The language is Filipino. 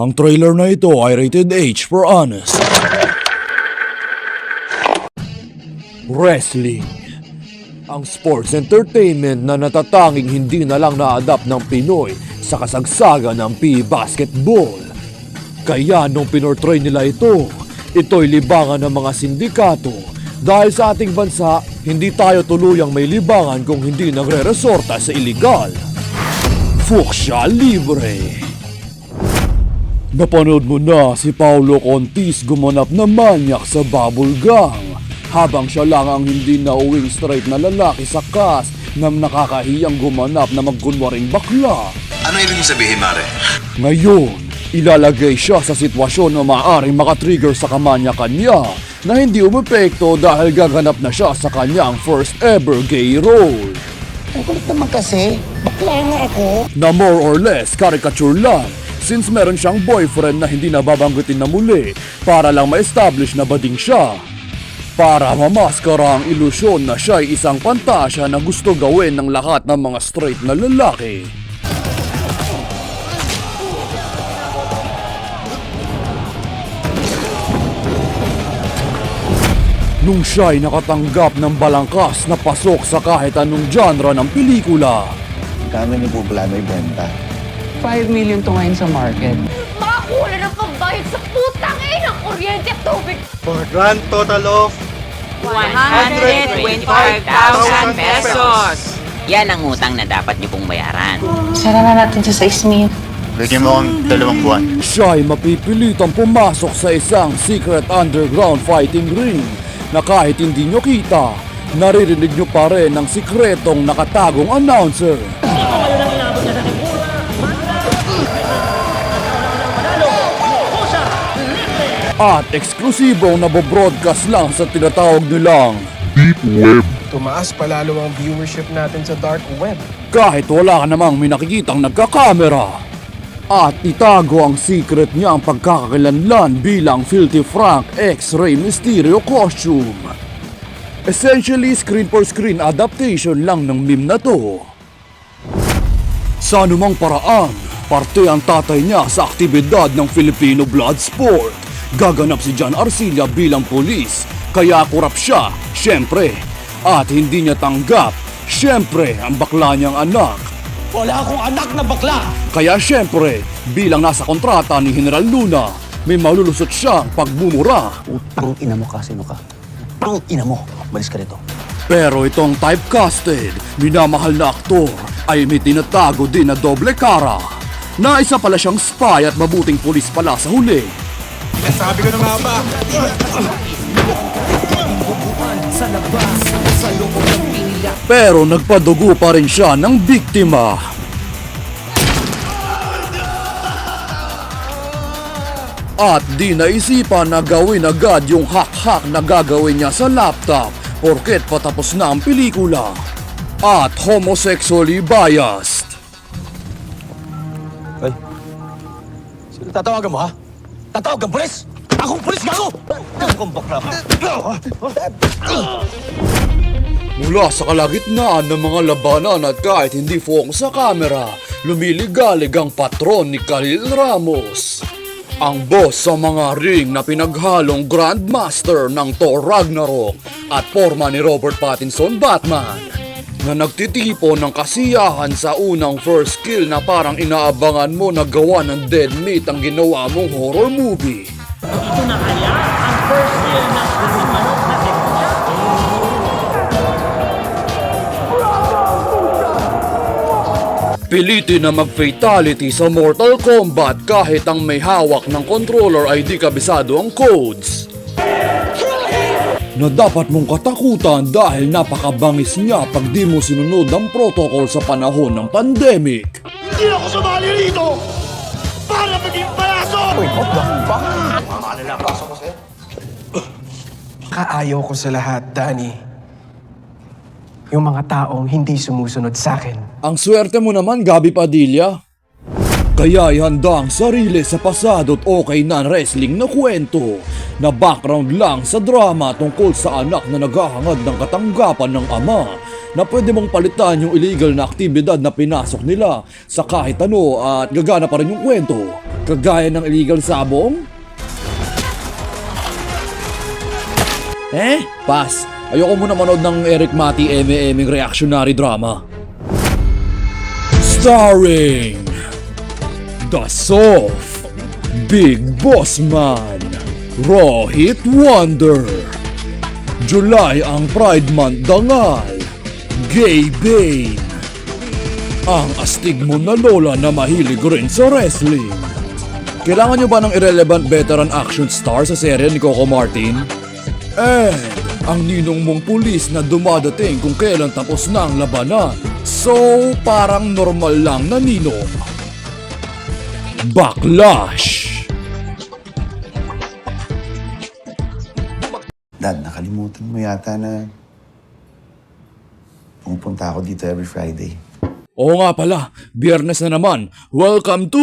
Ang trailer na ito ay rated H for honest. Wrestling. Ang sports entertainment na natatanging hindi na lang na-adapt ng Pinoy sa kasagsagan ng PE basketball. Kaya nung pinortray nila ito'y libangan ng mga sindikato dahil sa ating bansa, hindi tayo tuluyang may libangan kung hindi nagre-resorta sa iligal. Fuksya libre. Napanood mo na si Paulo Contis gumanap na manyak sa bubble gang habang siya lang ang hindi nauwing straight na lalaki sa cast na nakakahiyang gumanap na magkunwaring bakla. Ano ibig mong sabihin, Mare? Ngayon, ilalagay siya sa sitwasyon na maaaring makatrigger sa kamanyakan niya na hindi umepekto dahil gaganap na siya sa kanyang first ever gay role. Ang kulit naman kasi, bakla nga ako. Na more or less caricature lang since meron siyang boyfriend na hindi nababanggitin na muli para lang ma-establish na bading siya. Para mamaskara ang ilusyon na siya ay isang pantasya na gusto gawin ng lahat ng mga straight na lalaki. Nung siya ay nakatanggap ng balangkas na pasok sa kahit anong genre ng pelikula. Kano niyo po plano ibenta? 5 million to ngayon sa market. Makakuha ng pambayad sa putang ng kuryente at tubig. For a grand total of 125,000 pesos. Yan ang utang na dapat niyo pong bayaran. Sara na natin sa 6 million. Bigyan mo akong 2 buwan. Siya ay mapipilitang pumasok sa isang secret underground fighting ring na kahit hindi nyo kita, naririnig nyo pa rin ang sikretong nakatagong announcer. At eksklusibong nabobroadcast lang sa tinatawag nilang Deep Web. Tumaas palalo ang viewership natin sa dark web. Kahit wala ka namang may nakikitang nagkakamera. At itago ang secret niya ang pagkakakilanlan bilang Filthy Frank X-Ray Mysterio costume. Essentially screen-for-screen adaptation lang ng meme na to. Sa anumang paraan, parte ang tatay niya sa aktibidad ng Filipino blood sport. Gaganap si John Arcilla bilang pulis, kaya kurap siya, syempre. At hindi niya tanggap, syempre, ang bakla niyang anak. Wala akong anak na bakla! Kaya syempre, bilang nasa kontrata ni General Luna, may malulusot siyang pagmumura. Utang ina mo ka, sino ka? Utang ina mo, malis ka rito. Pero itong typecasted, minamahal na aktor, ay may tinatago din na doble cara. Na isa pala siyang spy at mabuting pulis pala sa huli. Sabi ko na nga ba? Pero nagpadugo pa rin siya ng biktima. At di naisipan na gawin agad yung hack-hack na gagawin niya sa laptop porket patapos na ang pelikula. At homosexually biased. Ay, sino tatawagan mo ha? Tatawagan pulis? Akong pulis gago! Akong bakla ka. Mula sa kalagitnaan ng mga labanan at kahit hindi focus sa kamera, lumiligalig ang patron ni Khalil Ramos. Ang boss sa mga ring na pinaghalong Grandmaster ng Thor Ragnarok at forma ni Robert Pattinson Batman na nagtitipo ng kasiyahan sa unang first kill na parang inaabangan mo na gawa ng dead meat ang ginawa mong horror movie. Ito na kaya ang first kill ng manok na Piliti na mag-fatality sa Mortal Kombat kahit ang may hawak ng controller ay di kabisado ang codes. Na dapat mong katakutan dahil napakabangis niya pag di mo sinunod ang protocol sa panahon ng pandemic. Hindi ako sumali rito! Para maging palaso! Uy, ba? Kaayaw ko sa lahat, Danny. Yung mga taong hindi sumusunod sa akin. Ang swerte mo naman, Gabi Padilla. Kaya ihanda ang sarili sa pasado at okay na wrestling na kwento na background lang sa drama tungkol sa anak na naghahangad ng katanggapan ng ama na pwede mong palitan yung illegal na aktibidad na pinasok nila sa kahit ano at gagana pa rin yung kwento. Kagaya ng illegal sabong? Pass. Ayoko muna manood ng Eric Mati eme-eming reactionary drama. Starring The Soft, Big Boss Man, Rohit Wonder, July ang Pride Month dangal, Gay Bane, ang astig mo na lola na mahilig rin sa wrestling. Kailangan nyo ba ng irrelevant veteran action star sa serye ni Coco Martin? And ang ninong mong pulis na dumadating kung kailan tapos na ang labanan. So, parang normal lang na ninong. Backlash! Dad, nakalimutan mo yata na pumupunta ako dito every Friday. Oo nga pala, Biyernes na naman. Welcome to...